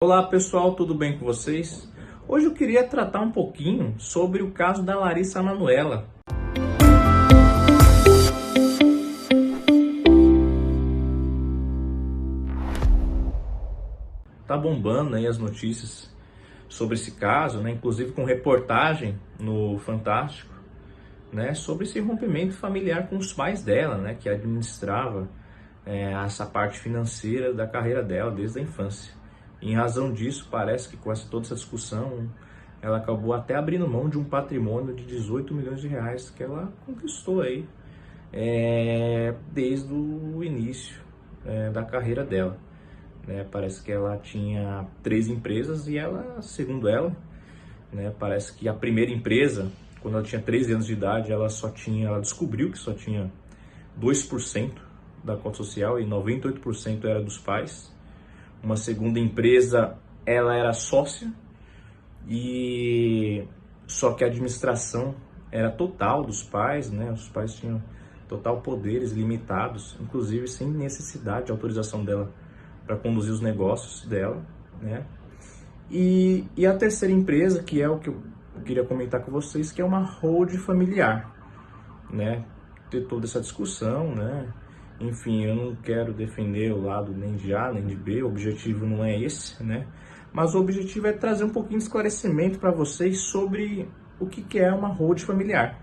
Olá pessoal, tudo bem com vocês? Hoje eu queria tratar um pouquinho sobre o caso da Larissa Manoela. Tá bombando aí as notícias sobre esse caso, né? Inclusive com reportagem no Fantástico, né? Sobre esse rompimento familiar com os pais dela, né? Que administrava essa parte financeira da carreira dela desde a infância. Em razão disso, parece que com toda essa discussão, ela acabou até abrindo mão de um patrimônio de 18 milhões de reais que ela conquistou aí desde o início da carreira dela. Né? Parece que ela tinha 3 empresas e ela, segundo ela, né, parece que a primeira empresa, quando ela tinha 13 anos de idade, ela descobriu que só tinha 2% da cota social e 98% era dos pais. Uma segunda empresa, ela era sócia, e só que a administração era total dos pais, né? Os pais tinham total poderes limitados, inclusive sem necessidade de autorização dela para conduzir os negócios dela, né? E a terceira empresa, que é o que eu queria comentar com vocês, que é uma holding familiar, né? Ter toda essa discussão, né? Enfim, eu não quero defender o lado nem de A nem de B, o objetivo não é esse, né? Mas o objetivo é trazer um pouquinho de esclarecimento para vocês sobre o que é uma holding familiar.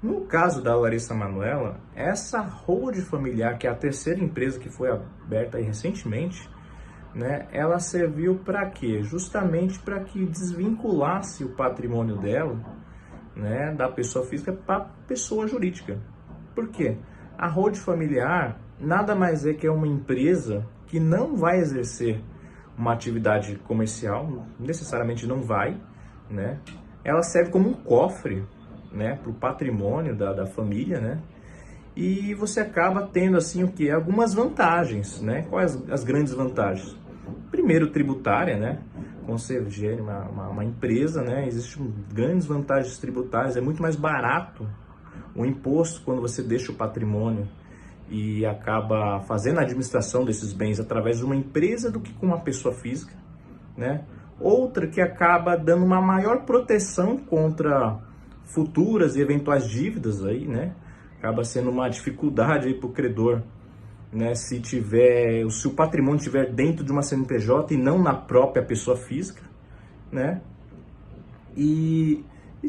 No caso da Larissa Manoela, essa holding familiar, que é a terceira empresa que foi aberta aí recentemente, né? Ela serviu para quê? Justamente para que desvinculasse o patrimônio dela, né, da pessoa física para a pessoa jurídica. Por quê? A holding familiar nada mais é que uma empresa que não vai exercer uma atividade comercial, necessariamente não vai, né? Ela serve como um cofre, né, para o patrimônio da família, né? E você acaba tendo assim o que? Algumas vantagens, né? Quais as grandes vantagens? Primeiro, tributária, né? Quando você gera uma empresa, né? Existem grandes vantagens tributárias, é muito mais barato o imposto quando você deixa o patrimônio e acaba fazendo a administração desses bens através de uma empresa do que com uma pessoa física, né? Outra que acaba dando uma maior proteção contra futuras e eventuais dívidas aí, né? Acaba sendo uma dificuldade aí para o credor, né? Se o patrimônio estiver dentro de uma CNPJ e não na própria pessoa física, né? E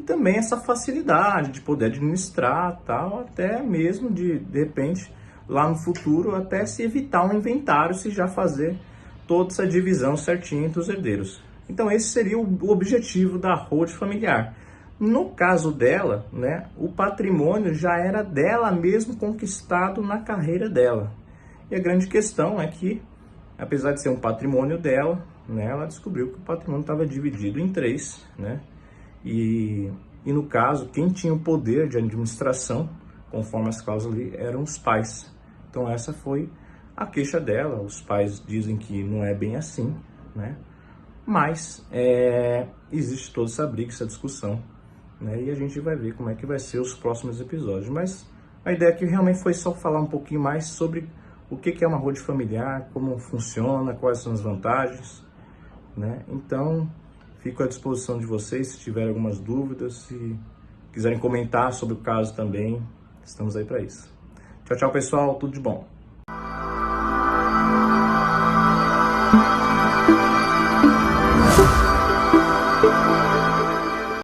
também essa facilidade de poder administrar, tal, até mesmo de repente, lá no futuro, até se evitar um inventário, se já fazer toda essa divisão certinha entre os herdeiros. Então esse seria o objetivo da holding familiar. No caso dela, né, o patrimônio já era dela mesmo conquistado na carreira dela. E a grande questão é que, apesar de ser um patrimônio dela, né, ela descobriu que o patrimônio estava dividido em 3, né? E no caso, quem tinha o poder de administração, conforme as cláusulas ali, eram os pais. Então essa foi a queixa dela. Os pais dizem que não é bem assim, né? Mas existe toda essa briga, essa discussão, né? E a gente vai ver como é que vai ser os próximos episódios. Mas a ideia aqui realmente foi só falar um pouquinho mais sobre o que é uma holding familiar, como funciona, quais são as vantagens, né? Então, fico à disposição de vocês se tiverem algumas dúvidas, se quiserem comentar sobre o caso também, estamos aí para isso. Tchau, tchau, pessoal, tudo de bom.